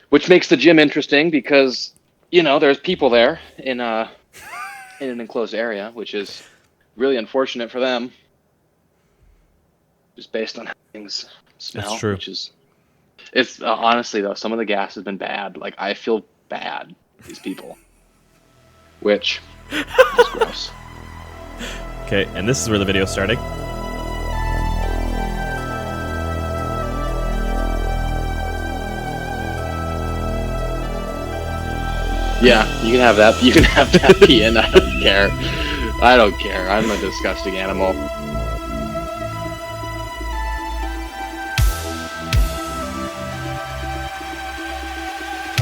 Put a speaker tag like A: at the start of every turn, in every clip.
A: which makes the gym interesting because, there's people there in an enclosed area, which is really unfortunate for them. Just based on how things smell.
B: That's true.
A: It's honestly though, some of the gas has been bad. Like I feel bad for these people, which is gross.
B: Okay, and this is where the video's starting.
A: Yeah, you can have that. You can have that be in. I don't care. I don't care. I'm a disgusting animal.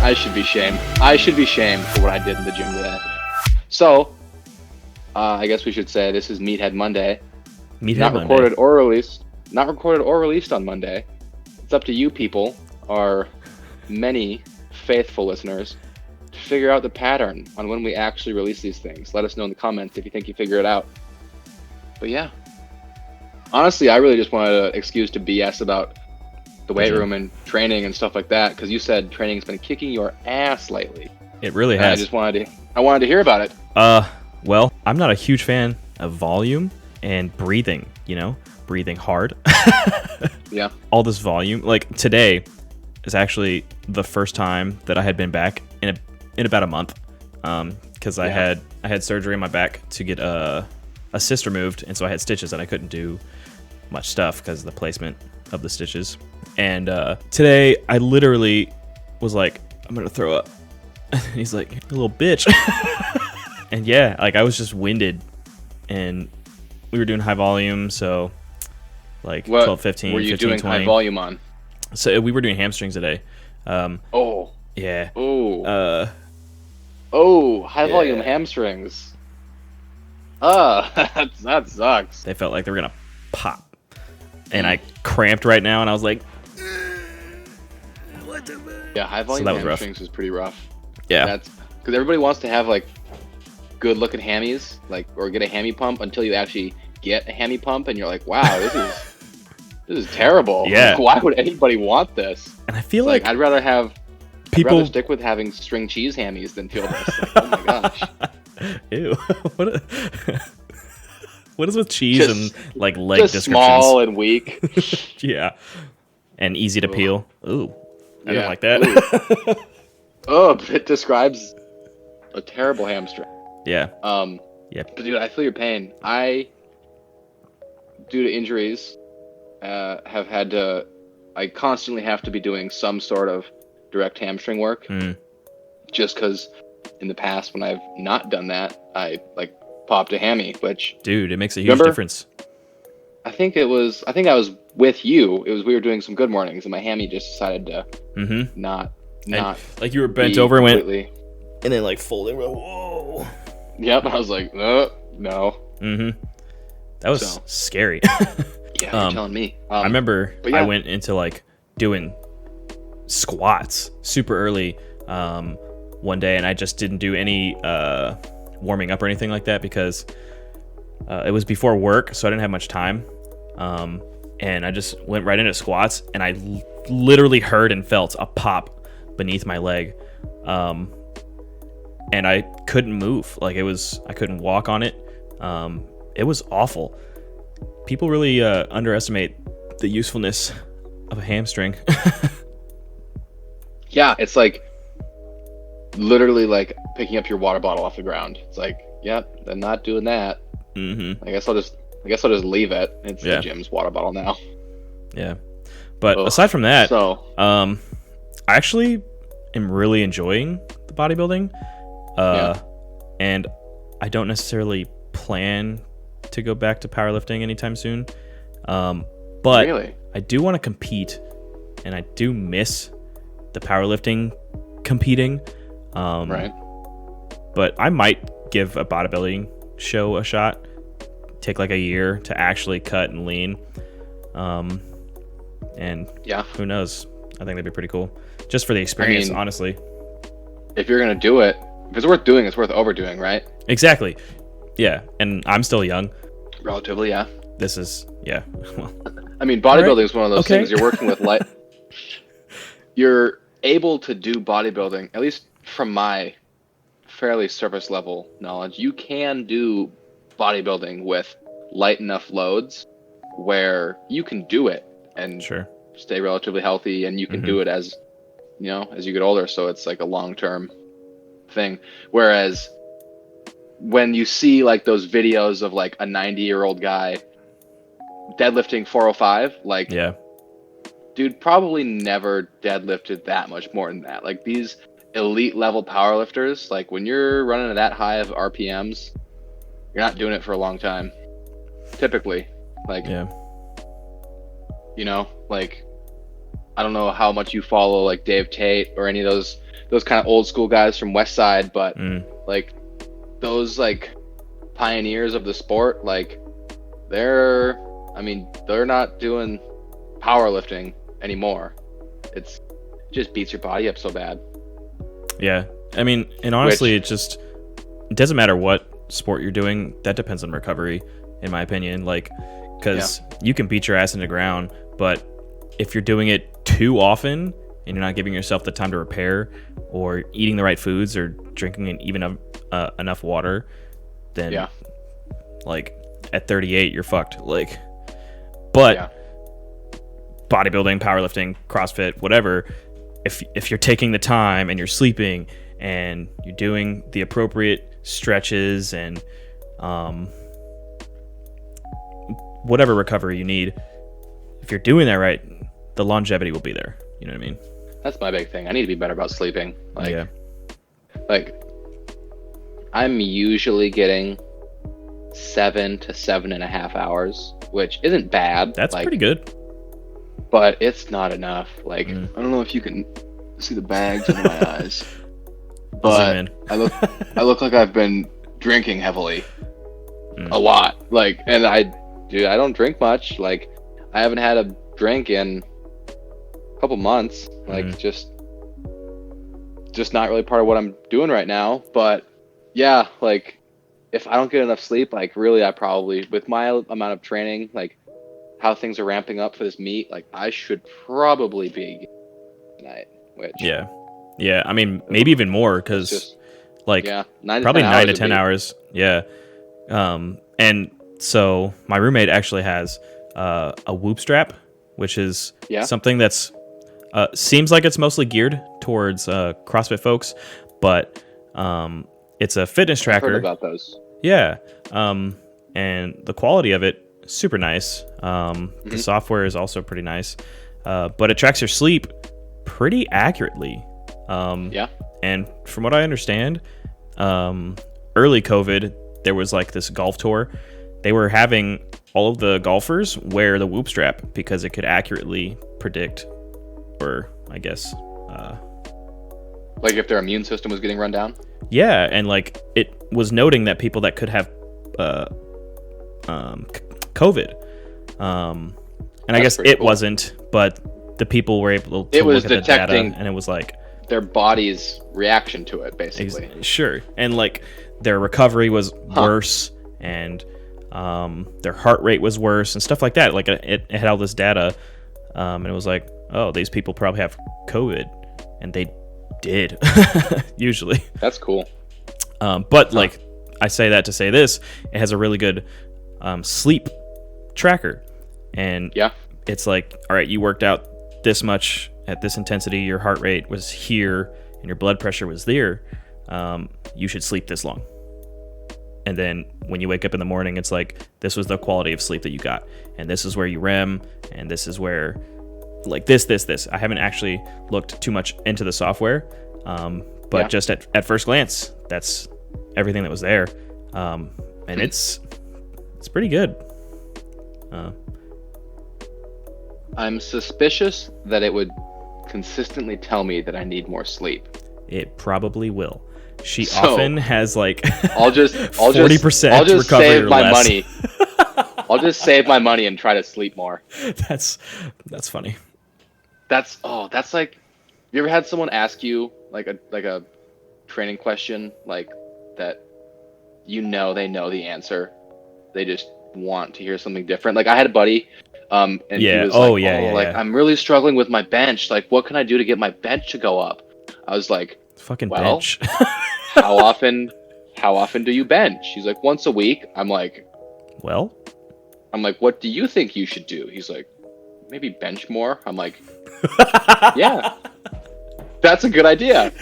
A: I should be shamed. I should be shamed for what I did in the gym today. So, I guess we should say this is Meathead Monday. Not recorded or released. Not recorded or released on Monday. It's up to you people, our many faithful listeners, to figure out the pattern on when we actually release these things. Let us know in the comments if you think you figure it out. But yeah. Honestly, I really just wanted an excuse to BS about the weight room and training and stuff like that, because you said training's been kicking your ass lately.
B: It really has.
A: I wanted to hear about it.
B: Well, I'm not a huge fan of volume and breathing, breathing hard.
A: Yeah.
B: All this volume. Like today is actually the first time that I had been back in about a month. Because I had surgery on my back to get a cyst removed, and so I had stitches and I couldn't do much stuff because of the placement of the stitches. And today I literally was like, I'm gonna throw up. And he's like, you little bitch. And yeah, like I was just winded, and we were doing high volume, so like 12, 15,
A: were you
B: 15,
A: doing
B: 20.
A: high volume on?
B: So we were doing hamstrings today.
A: Oh.
B: Yeah.
A: High volume hamstrings. That sucks.
B: They felt like they were gonna pop. And I cramped right now, and I was like,
A: yeah, high volume hamstrings is pretty rough.
B: Yeah.
A: That's because everybody wants to have like good looking hammies, like, or get a hammy pump until you actually get a hammy pump, and you're like, wow, this is terrible.
B: Yeah.
A: Like, why would anybody want this?
B: And I feel like
A: I'd rather stick with having string cheese hammies than feel this. Like, oh my gosh.
B: Ew. What is with cheese and like leg
A: just
B: descriptions?
A: Small and weak.
B: Yeah. And easy to peel. Ooh. I don't like that.
A: It describes a terrible hamstring.
B: Yeah.
A: But dude, I feel your pain. I, due to injuries, I constantly have to be doing some sort of direct hamstring work. Just because in the past when I've not done that, I popped a hammy, which,
B: dude, it makes a huge difference.
A: I think I was with you. We were doing some good mornings, and my hammy just decided to not
B: like you were bent over and went, and then like folding. Whoa.
A: Yep, I was like, no.
B: That was scary.
A: Yeah, you're telling me.
B: I remember I went into like doing squats super early one day, and I just didn't do any warming up or anything like that because it was before work, so I didn't have much time. And I just went right into squats, and I literally heard and felt a pop beneath my leg. And I couldn't move. Like I couldn't walk on it. It was awful. People really underestimate the usefulness of a hamstring.
A: Yeah, it's like literally like picking up your water bottle off the ground. It's like, yep, I'm not doing that. I guess I'll just leave it. It's the gym's water bottle now. Yeah.
B: But aside from that, I actually am really enjoying the bodybuilding. And I don't necessarily plan to go back to powerlifting anytime soon. But
A: really?
B: I do want to compete, and I do miss the powerlifting competing.
A: Right.
B: But I might give a bodybuilding show a shot. Take like a year to actually cut and lean. And who knows? I think that'd be pretty cool. Just for the experience, honestly.
A: If you're going to do it, if it's worth doing, it's worth overdoing, right?
B: Exactly. Yeah. And I'm still young.
A: Relatively, yeah.
B: This is, well.
A: I mean, bodybuilding is one of those things you're working with. You're able to do bodybuilding, at least from my fairly surface level knowledge, you can do bodybuilding with light enough loads where you can do it and
B: Sure.
A: stay relatively healthy, and you can do it as as you get older. So it's like a long-term thing. Whereas when you see like those videos of like a 90-year-old guy deadlifting 405, like,
B: yeah,
A: dude probably never deadlifted that much more than that. Like these elite level powerlifters, like when you're running at that high of RPMs, you're not doing it for a long time. Typically, like,
B: yeah,
A: like, I don't know how much you follow like Dave Tate or any of those kind of old school guys from West Side, but like those like pioneers of the sport, like they're not doing powerlifting anymore. It just beats your body up so bad.
B: Yeah. I mean, and honestly, it doesn't matter what sport you're doing. That depends on recovery, in my opinion. Like, because you can beat your ass in the ground, but if you're doing it too often and you're not giving yourself the time to repair or eating the right foods or drinking even enough water, then like at 38, you're fucked. Like, but bodybuilding, powerlifting, CrossFit, whatever, if you're taking the time and you're sleeping and you're doing the appropriate stretches and whatever recovery you need, if you're doing that right, the longevity will be there. You know what I mean?
A: That's my big thing. I need to be better about sleeping. Like I'm usually getting 7 to 7.5 hours, which isn't bad.
B: That's pretty good.
A: But it's not enough. Like, I don't know if you can see the bags under my eyes, but I look like I've been drinking heavily, a lot. Like, and I don't drink much. Like, I haven't had a drink in a couple months. Like, just not really part of what I'm doing right now. But yeah, like, if I don't get enough sleep, like, really, I probably, with my amount of training, like, how things are ramping up for this meet, like, I should probably be tonight. Which
B: yeah, I mean, maybe even more, because like probably 9 to 10 hours. Yeah. And so my roommate actually has a Whoop strap, which is something that's seems like it's mostly geared towards CrossFit folks, but it's a fitness tracker.
A: I've heard about those.
B: Yeah. And the quality of it, super nice. The software is also pretty nice, but it tracks your sleep pretty accurately. And from what I understand, early COVID, there was like this golf tour. They were having all of the golfers wear the Whoop strap because it could accurately predict, or I guess,
A: like if their immune system was getting run down.
B: Yeah, and like it was noting that people that could have COVID, and I guess it wasn't, but the people were able to look at the data, and it was like
A: their body's reaction to it, basically.
B: Sure, and like their recovery was worse, and their heart rate was worse, and stuff like that. Like it had all this data, and it was like, oh, these people probably have COVID, and they did usually.
A: That's cool.
B: But like I say that to say this, it has a really good sleep tracker, and it's like, all right, you worked out this much at this intensity, your heart rate was here and your blood pressure was there, you should sleep this long. And then when you wake up in the morning, it's like, this was the quality of sleep that you got, and this is where you REM, and this is where like this. I haven't actually looked too much into the software, but just at first glance, that's everything that was there. And it's pretty good.
A: I'm suspicious that it would consistently tell me that I need more sleep.
B: It probably will. She often has like
A: I'll just
B: 40%
A: I'll just
B: recovery
A: save
B: or
A: my
B: less.
A: money. I'll just save my money and try to sleep more.
B: That's funny.
A: That's like, you ever had someone ask you like a training question like that, they know the answer, they just want to hear something different? Like I had a buddy And he was like, I'm really struggling with my bench. Like, what can I do to get my bench to go up? I was like,
B: fucking
A: well,
B: bench.
A: how often do you bench? He's like, once a week. I'm like, what do you think you should do? He's like, maybe bench more. I'm like, yeah, that's a good idea.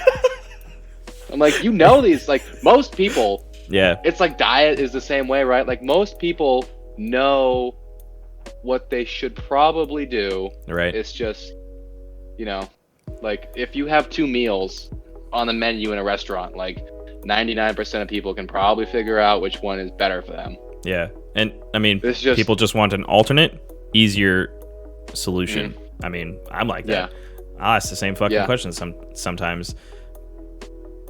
A: I'm like, these, like, most people, it's like diet is the same way, right? Like, most people know what they should probably do.
B: Right.
A: It's just, like, if you have 2 meals on the menu in a restaurant, like 99% of people can probably figure out which one is better for them.
B: Yeah. And I mean, people just want an alternate, easier solution. I mean, I'm like that. I'll ask the same fucking questions sometimes.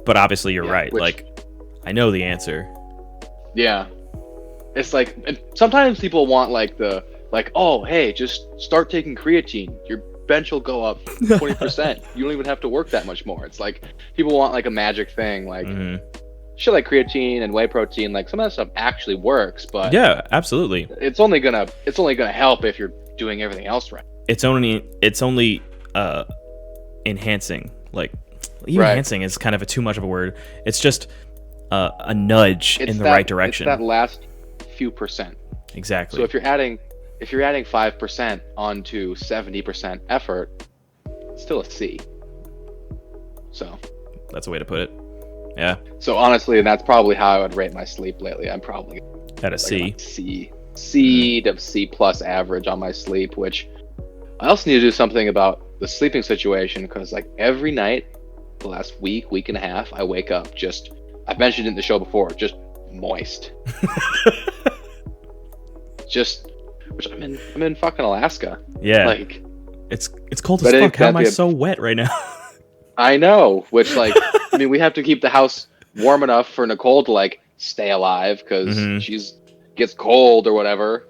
B: But obviously you're right. Like, I know the answer. Yeah.
A: It's like, and sometimes people want oh, hey, just start taking creatine. Your bench will go up 20%. You don't even have to work that much more. It's like, people want like a magic thing. Like, shit like creatine and whey protein, like some of that stuff actually works, but
B: yeah, absolutely.
A: It's only gonna help if you're doing everything else right.
B: It's only enhancing. Like, even enhancing is kind of too much of a word. It's just a nudge in the right direction.
A: It's that last few percent.
B: Exactly.
A: So if you're adding 5% onto 70% effort, it's still a C. So
B: that's a way to put it. Yeah.
A: So honestly, that's probably how I would rate my sleep lately. I'm probably
B: at a C.
A: C to C plus average on my sleep, which I also need to do something about the sleeping situation, because like every night the last week and a half, I wake up I've mentioned it in the show before, just moist. Which I'm in fucking Alaska.
B: Yeah.
A: Like,
B: it's cold as fuck. How am I so wet right now?
A: I know, which, like, I mean, we have to keep the house warm enough for Nicole to, like, stay alive, because she's gets cold or whatever.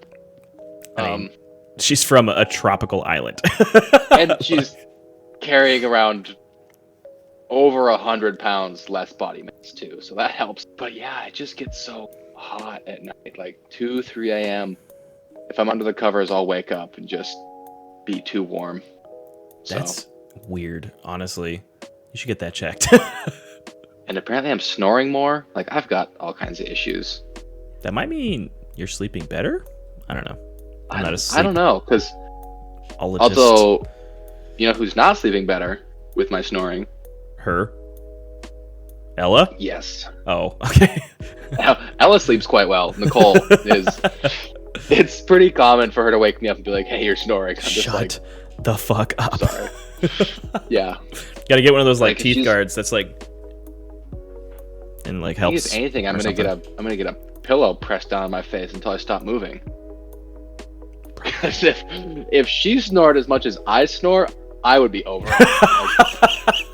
B: I mean, she's from a tropical island.
A: And she's carrying around over 100 pounds less body mass, too, so that helps. But yeah, it just gets so hot at night, like 2, 3 a.m. If I'm under the covers, I'll wake up and just be too warm.
B: That's weird, honestly. You should get that checked.
A: And apparently I'm snoring more. Like, I've got all kinds of issues.
B: That might mean you're sleeping better? I don't know.
A: I don't know, because you know who's not sleeping better with my snoring?
B: Her? Ella?
A: Yes.
B: Oh, okay.
A: Ella sleeps quite well. Nicole is... It's pretty common for her to wake me up and be like, hey, you're snoring. I'm just
B: Shut the fuck up.
A: Sorry. Yeah.
B: Gotta get one of those like teeth guards that's like, and like helps.
A: Anything, I'm gonna get a pillow pressed down on my face until I stop moving. Because if she snored as much as I snore, I would be over it. Like,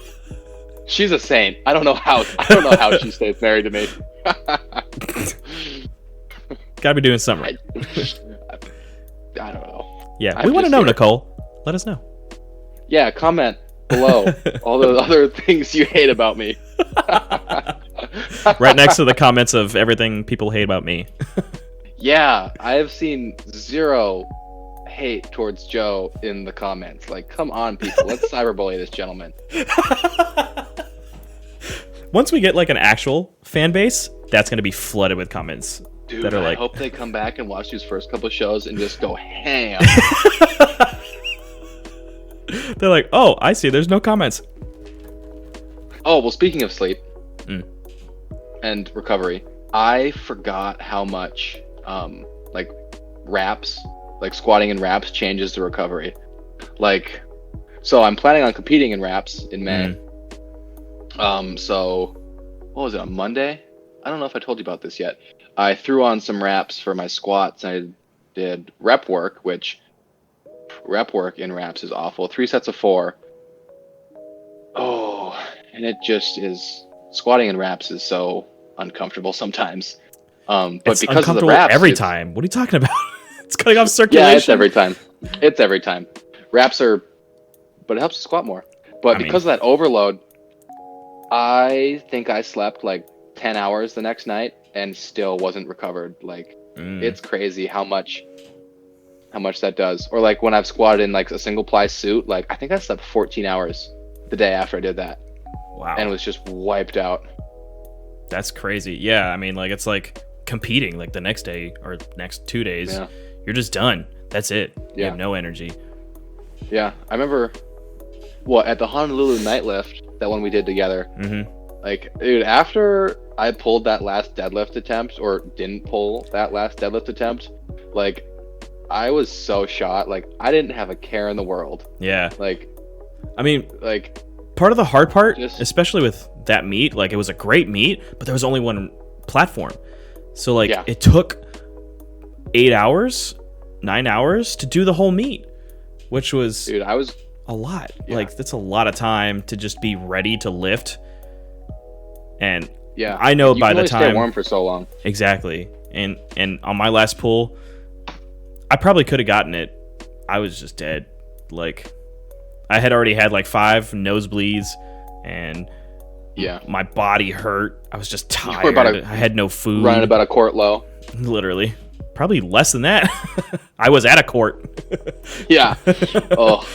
A: she's a saint. I don't know how she stays married to me.
B: Gotta be doing something right.
A: I don't know.
B: Yeah, we want to know, Nicole. Let us know.
A: Yeah, comment below all the other things you hate about me.
B: Right next to the comments of everything people hate about me.
A: Yeah, I have seen 0 hate towards Joe in the comments. Like, come on, people. Let's cyberbully this gentleman.
B: Once we get like an actual fan base, that's going to be flooded with comments.
A: Dude,
B: that are
A: I hope they come back and watch these first couple of shows and just go ham.
B: They're like, oh, I see. There's no comments.
A: Oh, well, speaking of sleep and recovery, I forgot how much like raps, like squatting in raps changes the recovery. Like, so I'm planning on competing in raps in May. So what was it, on Monday? I don't know if I told you about this yet. I threw on some raps for my squats. I did rep work, which rep work in raps is awful. 3 sets of 4. Oh, and it just is, squatting in raps is so uncomfortable sometimes. But
B: it's
A: because of the
B: raps, every
A: it's,
B: time. What are you talking about? It's cutting off circulation.
A: Yeah, it's every time. It's every time. Raps are, but it helps you squat more. But because of that overload, I think I slept like 10 hours the next night and still wasn't recovered. Like, it's crazy how much how much that does. Or like when I've squatted in like a single ply suit, like I think I slept 14 hours the day after I did that.
B: Wow.
A: And was just wiped out.
B: That's crazy. Yeah, I mean, like it's like competing like the next day or next 2 days.
A: Yeah.
B: You're just done. That's it.
A: Yeah.
B: You have no energy.
A: Yeah, I remember. Well, at the Honolulu night lift, that one we did together. Like, dude, after I pulled that last deadlift attempt, or didn't pull that last deadlift attempt, like, I was so shot. Like, I didn't have a care in the world.
B: Yeah.
A: Like,
B: I mean,
A: like,
B: part of the hard part, especially with that meet, like, it was a great meet, but there was only one platform. So, like, it took 8 hours, 9 hours to do the whole meet, which was,
A: dude, I was
B: a lot. Like, that's a lot of time to just be ready to lift. And I know by the time,
A: stay warm for so long.
B: Exactly. And on my last pull, I probably could have gotten it. I was just dead. Like, I had already had like 5 nosebleeds, and my body hurt. I was just tired. I had no food.
A: Running about a quart low.
B: Literally. Probably less than that. I was at a quart.
A: Yeah. Oh,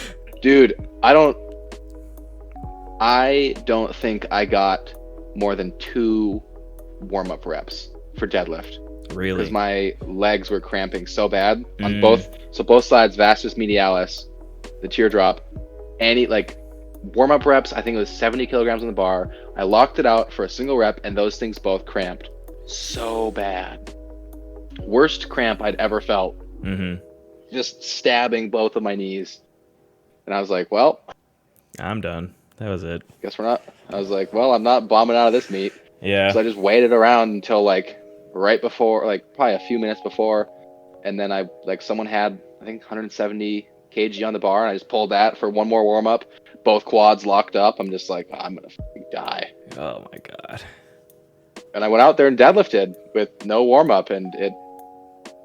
A: dude, I don't think I got more than 2 warm-up reps for deadlift.
B: Really?
A: Because my legs were cramping so bad on both sides, vastus medialis, the teardrop, any like warm-up reps. I think it was 70 kilograms on the bar. I locked it out for a single rep, and those things both cramped so bad. Worst cramp I'd ever felt. Just stabbing both of my knees, and I was like, "Well,
B: I'm done. That was it.
A: Guess we're not." I was like, "Well, I'm not bombing out of this meet."
B: Yeah.
A: So I just waited around until like right before, like probably a few minutes before, and then I like someone had I think 170 kg on the bar, and I just pulled that for one more warm up. Both quads locked up. I'm just like, I'm gonna fucking die.
B: Oh my god.
A: And I went out there and deadlifted with no warm up, and it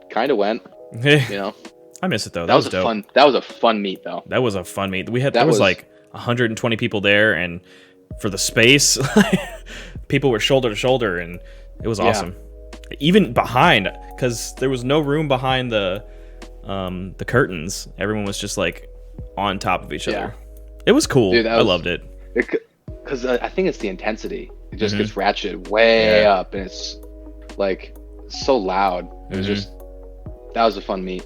A: kind of went. You know.
B: I miss it though.
A: That was
B: dope.
A: fun. That was a fun meet though.
B: That was a fun meet. There was like 120 people there, and for the space, people were shoulder to shoulder, and it was awesome. Even behind, because there was no room behind the curtains. Everyone was just like on top of each other. It was cool. Dude, I loved it.
A: Because I think it's the intensity. It just gets ratcheted way up, and it's like so loud. It was just, that was a fun meet.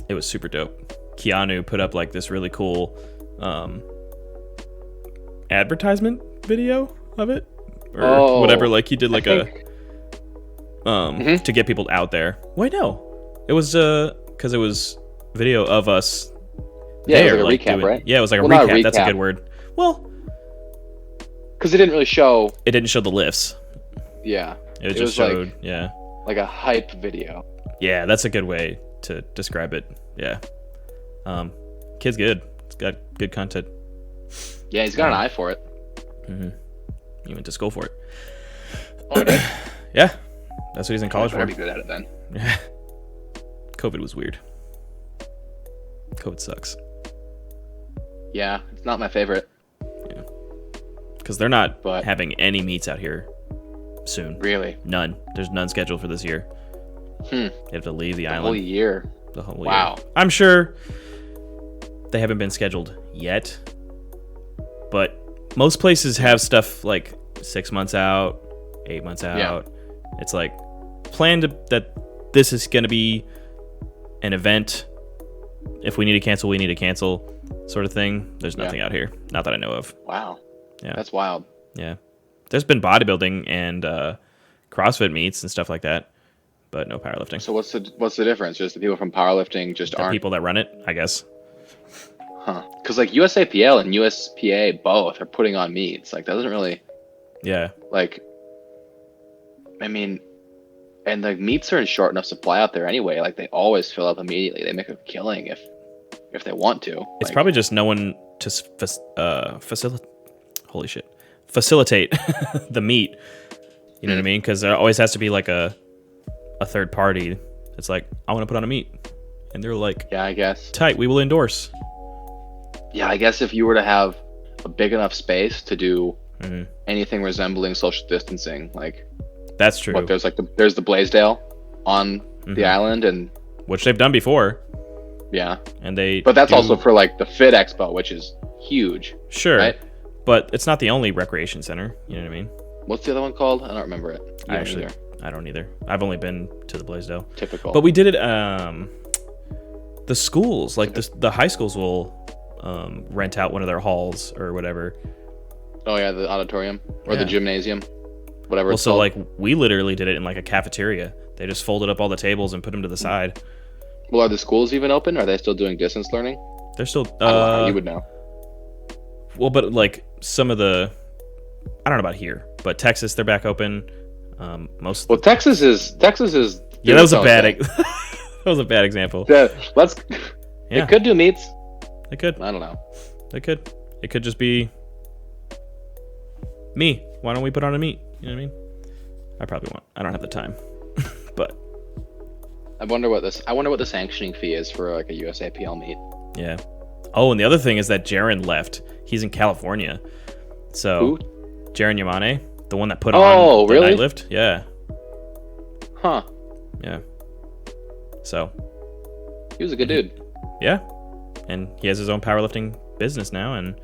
B: It was super dope. Keanu put up like this really cool advertisement video of it, or whatever. Like he did like to get people out there. Wait, no, it was because it was video of us.
A: Yeah,
B: there,
A: it was like a recap, right?
B: Yeah, it was like a recap. That's a good word. Well,
A: because it didn't really show.
B: It didn't show the lifts.
A: Yeah,
B: it just showed.
A: Like a hype video.
B: Yeah, that's a good way to describe it. Yeah. Kid's good. It's got good content.
A: Yeah, he's got an eye for it.
B: He went to school for it.
A: Oh, okay.
B: Yeah, that's what he's in college for.
A: I'd be good at it then.
B: Yeah. COVID was weird. COVID sucks.
A: Yeah, it's not my favorite.
B: Yeah. Because they're not having any meets out here soon.
A: Really?
B: None. There's none scheduled for this year. They have to leave the island.
A: Whole year.
B: The whole year.
A: Wow.
B: I'm sure they haven't been scheduled yet, but most places have stuff like 6 months out, 8 months out. Yeah. It's like planned that this is going to be an event. If we need to cancel, we need to cancel, sort of thing. There's nothing out here, not that I know of.
A: Wow.
B: Yeah.
A: That's wild.
B: Yeah. There's been bodybuilding and CrossFit meets and stuff like that, but no powerlifting.
A: So what's the difference? Just the people from powerlifting aren't
B: people that run it, I guess.
A: Huh? Because like USAPL and USPA both are putting on meets. Like that doesn't really.
B: Yeah.
A: Like. I mean, and the meets are in short enough supply out there anyway. Like they always fill up immediately. They make a killing if they want to.
B: It's probably just no one to facilitate. Holy shit. Facilitate the meet. You know what I mean? Because there always has to be like a third party. It's like, I want to put on a meet, and they're like,
A: yeah, I guess
B: tight. We will endorse.
A: Yeah, I guess if you were to have a big enough space to do anything resembling social distancing, like
B: that's true.
A: There's the Blaisdell on the island, and
B: which they've done before.
A: Yeah.
B: And
A: but that's also for like the Fit Expo, which is huge.
B: Sure.
A: Right?
B: But it's not the only recreation center. You know what I mean?
A: What's the other one called? I don't remember it.
B: I don't either. I've only been to the Blaisdell.
A: Typical.
B: But we did it. The schools, like the high schools, will rent out one of their halls or whatever.
A: Oh yeah, the auditorium or the gymnasium, whatever.
B: Well,
A: it's called.
B: like we literally did it in like a cafeteria. They just folded up all the tables and put them to the side.
A: Well, are the schools even open? Are they still doing distance learning?
B: They're still.
A: I don't know how you would know.
B: Well, but like some of the, I don't know about here, but Texas, they're back open. Most.
A: Well, Texas is.
B: Yeah, that was a bad. That was a bad example.
A: Yeah,
B: Yeah.
A: They could do meets.
B: They could.
A: I don't know.
B: They could. It could just be me. Why don't we put on a meet? You know what I mean? I probably won't. I don't have the time. But
A: I wonder what the sanctioning fee is for like a USAPL meet.
B: Yeah. Oh, and the other thing is that Jaron left. He's in California. So
A: who?
B: Jaron Yamane, the one that put on the
A: really?
B: night lift. Yeah.
A: Huh.
B: Yeah. So
A: he was a good dude.
B: Yeah. And he has his own powerlifting business now, and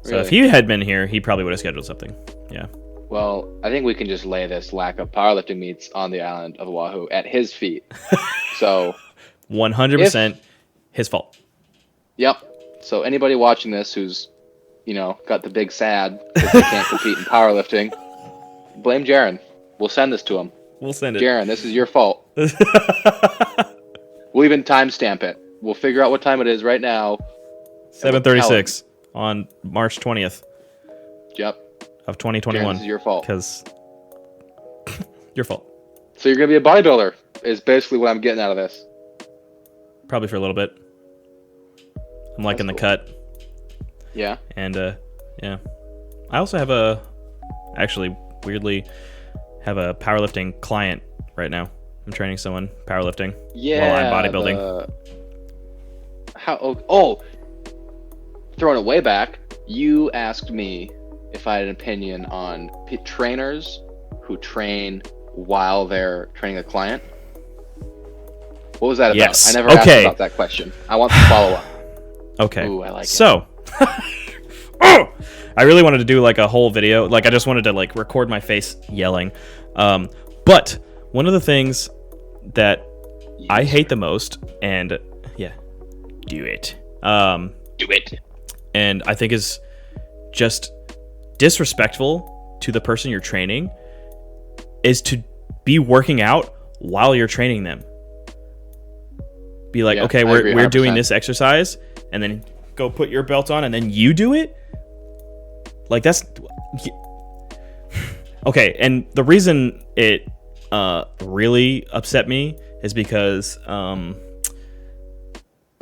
B: so
A: Really?
B: if he had been here, he probably would have scheduled something. Yeah.
A: Well, I think we can just lay this lack of powerlifting meets on the island of Oahu at his feet. So
B: 100% his fault.
A: Yep. So anybody watching this who's, got the big sad because they can't compete in powerlifting, blame Jaron. We'll send this to him.
B: We'll send it.
A: Jaron, this is your fault. We'll even timestamp it. We'll figure out what time it is right now.
B: 7:36 on March 20th.
A: Yep.
B: Of 2021.
A: Jaron, this is your fault.
B: Because your fault.
A: So you're going to be a bodybuilder is basically what I'm getting out of this.
B: Probably for a little bit. I'm liking the cut.
A: Yeah.
B: And yeah. I also have weirdly have a powerlifting client right now. I'm training someone powerlifting while I'm bodybuilding.
A: Throwing it way back, you asked me if I had an opinion on trainers who train while they're training a client. What was that about?
B: Yes.
A: I never asked about that question. I want the follow-up.
B: Okay.
A: Ooh, I like it.
B: So, I really wanted to do like a whole video. Like I just wanted to like record my face yelling. But one of the things that I hate the most, and yeah, do it.
A: Do it.
B: And I think is just disrespectful to the person you're training is to be working out while you're training them. Be like, okay, we're doing this exercise, and then go put your belt on, and then you do it. Like that's okay. And the reason it really upset me is because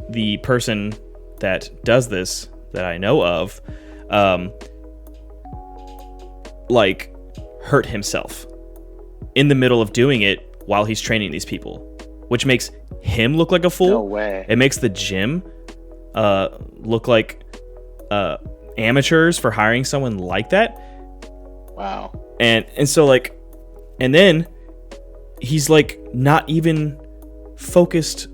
B: the person that does this that I know of, like hurt himself in the middle of doing it while he's training these people, which makes him look like a fool.
A: No way.
B: It makes the gym look like amateurs for hiring someone like that.
A: Wow.
B: And so like, and then he's like not even focused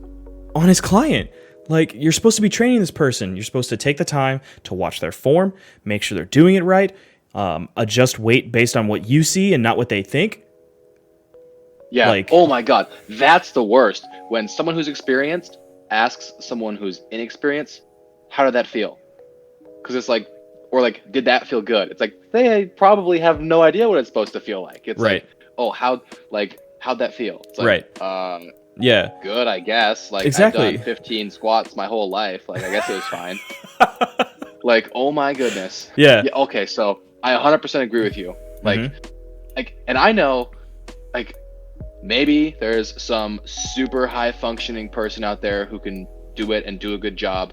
B: on his client. Like, you're supposed to be training this person. You're supposed to take the time to watch their form, make sure they're doing it right, adjust weight based on what you see and not what they think.
A: Yeah. Like, oh my God. That's the worst. When someone who's experienced asks someone who's inexperienced, how did that feel? Because it's like, or like, did that feel good? It's like, they probably have no idea what it's supposed to feel like. It's
B: right.
A: Like, oh, how'd that feel? It's like,
B: right. Yeah.
A: Good, I guess. Like,
B: exactly.
A: I've done 15 squats my whole life. Like, I guess it was fine. Like, oh my goodness.
B: Yeah.
A: Okay, so I 100% agree with you. Like, and I know, like, maybe there's some super high functioning person out there who can do it and do a good job.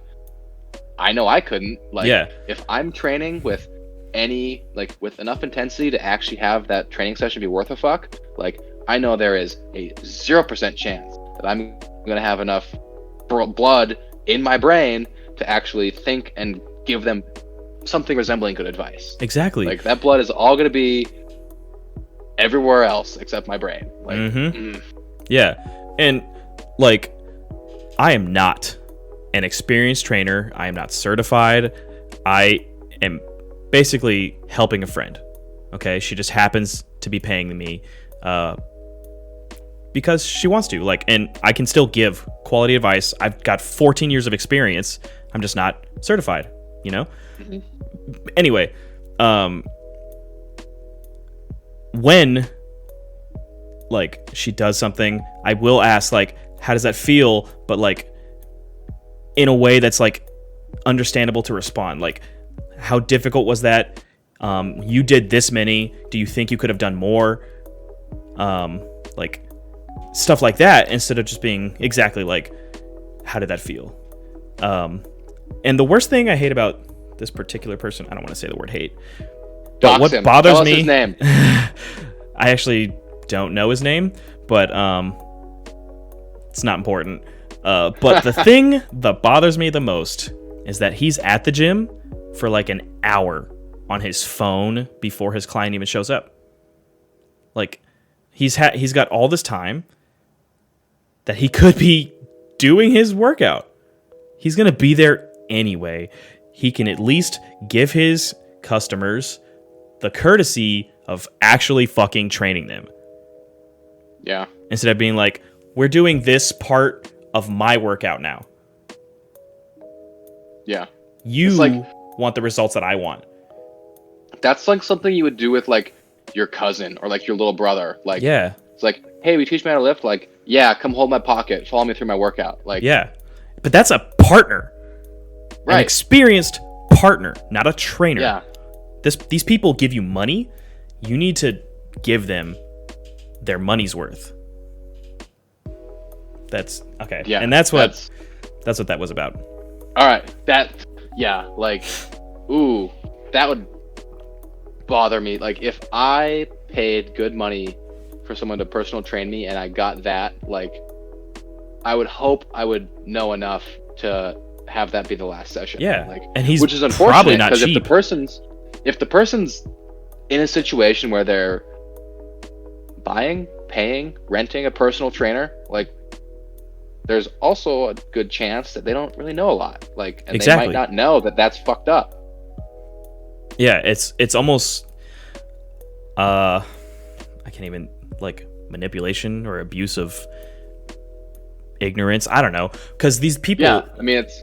A: I know I couldn't. Like, if I'm training with with enough intensity to actually have that training session be worth a fuck, like, I know there is a 0% chance that I'm going to have enough blood in my brain to actually think and give them something resembling good advice.
B: Exactly.
A: Like, that blood is all going to be everywhere else except my brain. Like,
B: Yeah. And, like, I am not an experienced trainer. I am not certified. I am basically helping a friend. Okay, she just happens to be paying me because she wants to. Like, and I can still give quality advice. I've got 14 years of experience. I'm just not certified, you know? Mm-hmm. Anyway, when like she does something, I will ask like, how does that feel? But like in a way that's like understandable to respond. Like, how difficult was that? You did this many. Do you think you could have done more? Like stuff like that, instead of just being exactly like, how did that feel? And the worst thing I hate about this particular person, I don't want to say the word hate, but what bothers me, his name. I actually don't know his name, but it's not important. But the thing that bothers me the most is that he's at the gym for like an hour on his phone before his client even shows up. Like, he's got all this time that he could be doing his workout. He's going to be there anyway. He can at least give his customers the courtesy of actually fucking training them.
A: Yeah.
B: Instead of being like, we're doing this part of my workout now.
A: Yeah.
B: You want the results that I want.
A: That's like something you would do with like your cousin or like your little brother. Like,
B: yeah.
A: It's like, hey, we teach me how to lift. Like, yeah, come hold my pocket. Follow me through my workout. Like,
B: yeah. But that's a partner.
A: Right.
B: An experienced partner, not a trainer.
A: Yeah.
B: These people give you money. You need to give them their money's worth. That's okay.
A: Yeah.
B: And that's what that was about.
A: All right. Like, ooh, that would bother me. Like, if I paid good money for someone to personal train me and I got that, like, I would hope I would know enough to have that be the last session.
B: Yeah.
A: Like,
B: and he's
A: which is unfortunate
B: because
A: if the person's in a situation where they're buying, paying, renting a personal trainer, like, there's also a good chance that they don't really know a lot. Like, and
B: exactly.
A: They might not know that that's fucked up.
B: Yeah, it's almost I can't even, like, manipulation or abuse of ignorance. I don't know, because these people.
A: Yeah, I mean, it's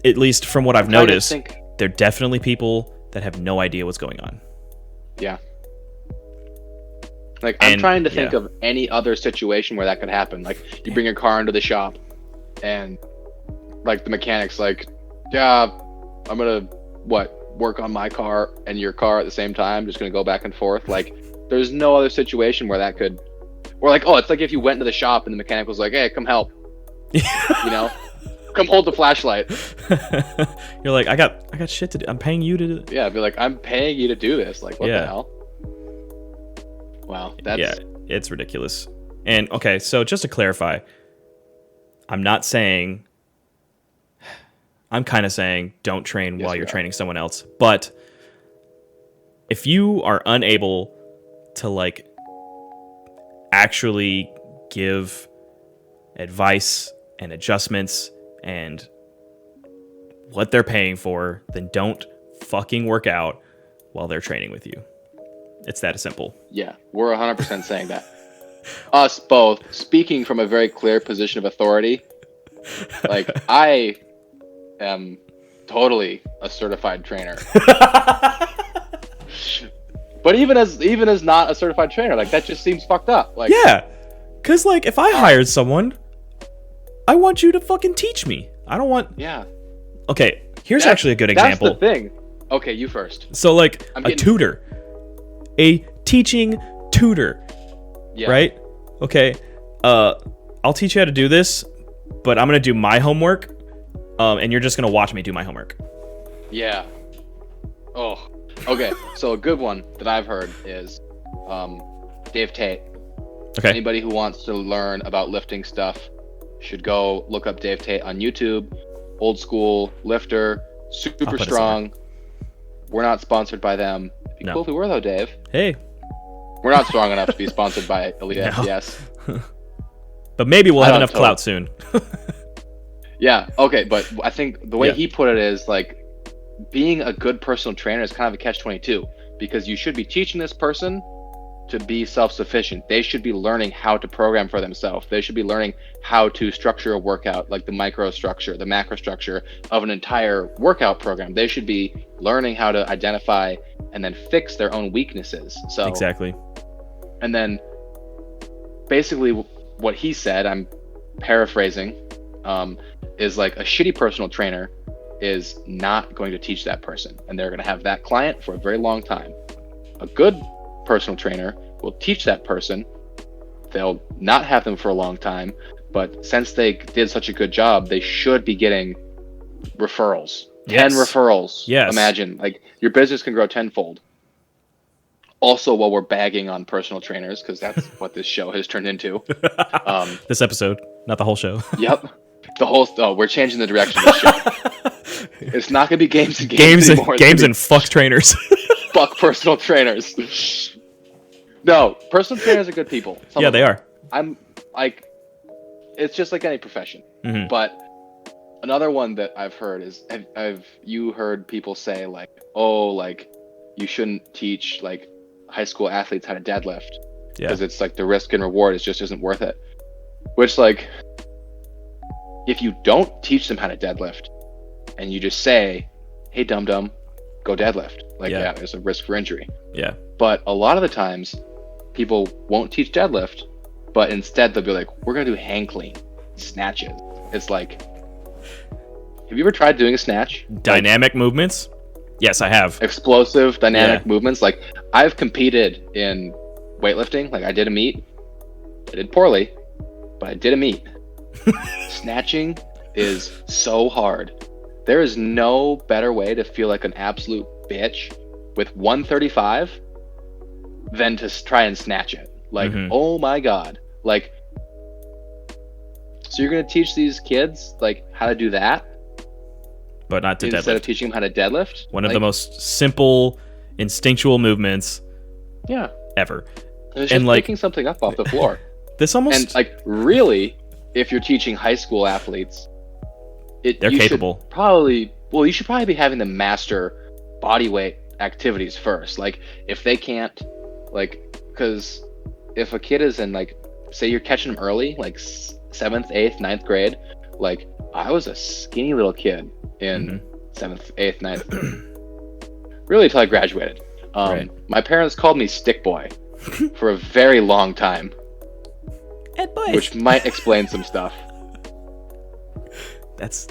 B: at least from what I've noticed, they're definitely people that have no idea what's going on.
A: Yeah. Like, I'm trying to think of any other situation where that could happen. Like, you bring your car into the shop, and like the mechanic's like, yeah, I'm gonna work on my car and your car at the same time, just gonna go back and forth. Like, there's no other situation where that could, or like, oh, it's like if you went into the shop and the mechanic was like, hey, come help, you know, come hold the flashlight.
B: You're like, I got shit to do. I'm paying you to do it.
A: Yeah, I'd be like, I'm paying you to do this. Like, what the hell? Wow,
B: it's ridiculous. And okay, so just to clarify, I'm kind of saying don't train while you're training someone else. But if you are unable to, like, actually give advice and adjustments and what they're paying for, then don't fucking work out while they're training with you. It's that simple.
A: Yeah, we're 100% saying that. Us both, speaking from a very clear position of authority. Like, I am totally a certified trainer. But even as not a certified trainer, like, that just seems fucked up. Like,
B: yeah, because, like, if I hired someone, I want you to fucking teach me. I don't want.
A: Yeah.
B: Okay, here's actually a good example.
A: That's the thing. Okay, you first.
B: So, like, tutor. A teaching tutor. Yeah. Right? Okay. I'll teach you how to do this, but I'm going to do my homework, and you're just going to watch me do my homework.
A: Yeah. Oh. Okay, so a good one that I've heard is Dave Tate.
B: Okay.
A: Anybody who wants to learn about lifting stuff should go look up Dave Tate on YouTube. Old school lifter, super strong. We're not sponsored by them. It'd be cool if we were, though, Dave.
B: Hey.
A: We're not strong enough to be sponsored by Elite FPS.
B: But maybe we'll have enough clout soon.
A: Yeah. Okay. But I think the way
B: Yeah.
A: he put it is like being a good personal trainer is kind of a catch-22 because you should be teaching this person to be self-sufficient. They should be learning how to program for themselves. They should be learning how to structure a workout, like the micro structure, the macro structure of an entire workout program. They should be learning how to identify and then fix their own weaknesses. So
B: Exactly.
A: And then basically what he said, I'm paraphrasing, is like a shitty personal trainer is not going to teach that person, and they're going to have that client for a very long time. A good personal trainer will teach that person. They'll not have them for a long time, but since they did such a good job, they should be getting referrals.
B: Yes.
A: 10 referrals.
B: Yes.
A: Imagine, like, your business can grow tenfold. Also, while we're bagging on personal trainers, because that's what this show has turned into.
B: This episode, not the whole show.
A: Yep. We're changing the direction of the show. It's not going to be games anymore.
B: Games and fuck trainers.
A: Fuck personal trainers. No, personal trainers are good people.
B: Yeah, they are.
A: I'm like, it's just like any profession.
B: Mm-hmm.
A: But another one that I've heard is, have you heard people say like, oh, like you shouldn't teach like high school athletes how to deadlift because it's like the risk and reward just isn't worth it. Which, like, if you don't teach them how to deadlift and you just say, hey, dum-dum, go deadlift. Like, yeah, there's a risk for injury.
B: Yeah.
A: But a lot of the times, people won't teach deadlift, but instead they'll be like, we're going to do hang clean, snatches. It's like, have you ever tried doing a snatch?
B: Dynamic movements? Yes, I have.
A: Explosive, dynamic movements. Like, I've competed in weightlifting. Like, I did a meet. I did poorly, but I did a meet. Snatching is so hard. There is no better way to feel like an absolute bitch with 135 than to try and snatch it. Like, oh my God. Like, so you're going to teach these kids, like, how to do that?
B: But not to deadlift.
A: Instead of teaching them how to deadlift?
B: One of the most simple, instinctual movements ever.
A: It's just picking something up off the floor.
B: This almost...
A: And, like, really, if you're teaching high school athletes,
B: they're capable.
A: You should probably be having them master body weight activities first. Like, if they can't, like, because if a kid is in, like, say you're catching them early, like 7th, 8th, 9th grade, like, I was a skinny little kid in 7th, 8th, 9th, really until I graduated. My parents called me stick boy for a very long time, which might explain some stuff.
B: That's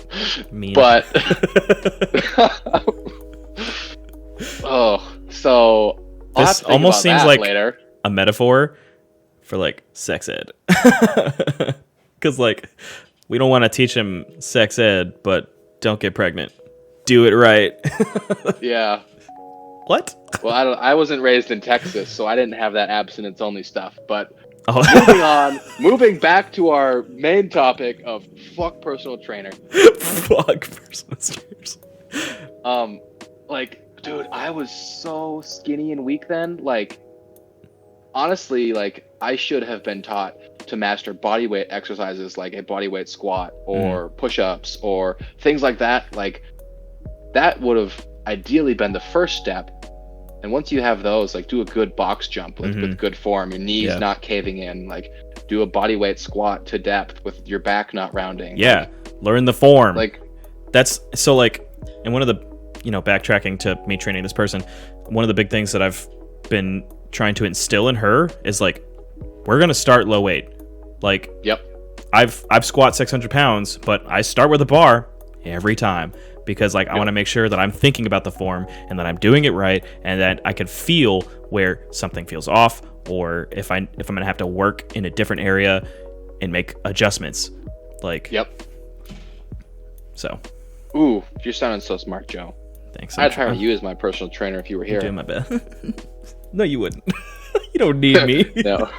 B: mean.
A: But so I'll
B: this almost seems like
A: later.
B: A metaphor for like sex ed. Because like we don't want to teach them sex ed, but don't get pregnant. Do it right.
A: Yeah.
B: What?
A: Well, I wasn't raised in Texas, so I didn't have that abstinence only stuff. But moving back to our main topic of fuck personal trainer.
B: Fuck personal trainers.
A: Like, dude, I was so skinny and weak then. Like, honestly, like, I should have been taught to master bodyweight exercises like a bodyweight squat or push-ups or things like that. Like, that would have ideally been the first step. And once you have those, like, do a good box jump with good form, your knees not caving in, like, do a bodyweight squat to depth with your back not rounding.
B: Yeah, learn the form.
A: Like,
B: that's so, like, and one of the, backtracking to me training this person, one of the big things that I've been trying to instill in her is, like, we're going to start low weight. Like, I've squat 600 pounds, but I start with a bar every time. Because like I want to make sure that I'm thinking about the form and that I'm doing it right, and that I can feel where something feels off, or if I'm gonna have to work in a different area and make adjustments. Like, So.
A: Ooh, you're sounding so smart, Joe.
B: Thanks.
A: I'd hire you as my personal trainer if you were here.
B: You're doing my best. No, you wouldn't. You don't need me.
A: No.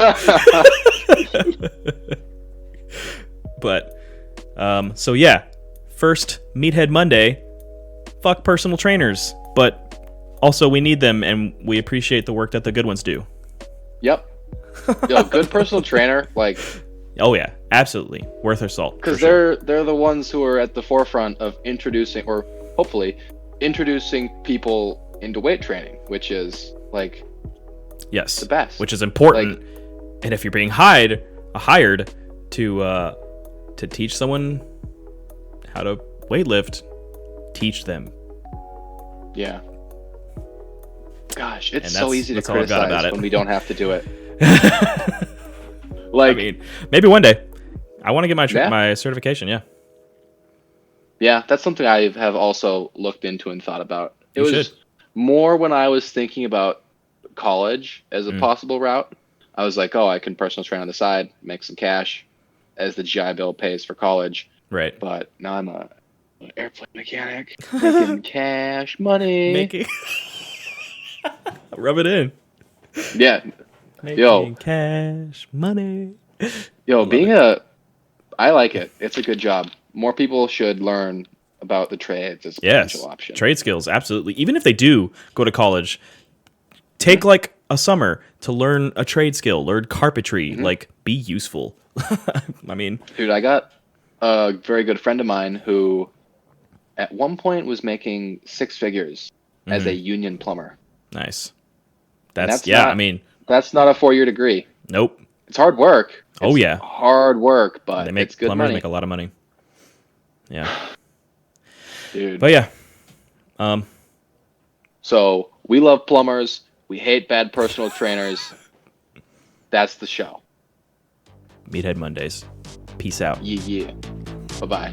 B: But, so yeah. First Meathead Monday, fuck personal trainers, but also we need them and we appreciate the work that the good ones do.
A: Yep. Yo, good personal trainer, like,
B: Oh yeah, absolutely worth their salt.
A: Because
B: sure.
A: they're the ones who are at the forefront of introducing, or hopefully introducing people into weight training, which is like the best,
B: which is important. Like, and if you're being hired to teach someone how to weightlift, teach them.
A: Yeah. Gosh, it's so easy to criticize when we don't have to do it.
B: Like, I mean, maybe one day. I want to get my certification. Yeah.
A: Yeah, that's something I have also looked into and thought about. It was more when I was thinking about college as a possible route. I was like, oh, I can personal train on the side, make some cash as the GI Bill pays for college.
B: Right.
A: But now I'm an airplane mechanic, making cash money.
B: Rub it in.
A: Yeah.
B: Making cash money.
A: I like it. It's a good job. More people should learn about the trades as a potential option.
B: Trade skills, absolutely. Even if they do go to college, take like a summer to learn a trade skill, learn carpentry, like be useful. I mean,
A: dude, I got a very good friend of mine who at one point was making 6 figures as a union plumber.
B: Nice. That's not
A: a 4-year degree.
B: Nope.
A: It's hard work.
B: It's
A: hard work, but it's good
B: plumbers
A: money.
B: Make a lot of money. Yeah.
A: Dude.
B: But yeah.
A: So we love plumbers. We hate bad personal trainers. That's the show.
B: Meathead Mondays. Peace out.
A: Yeah. Bye-bye.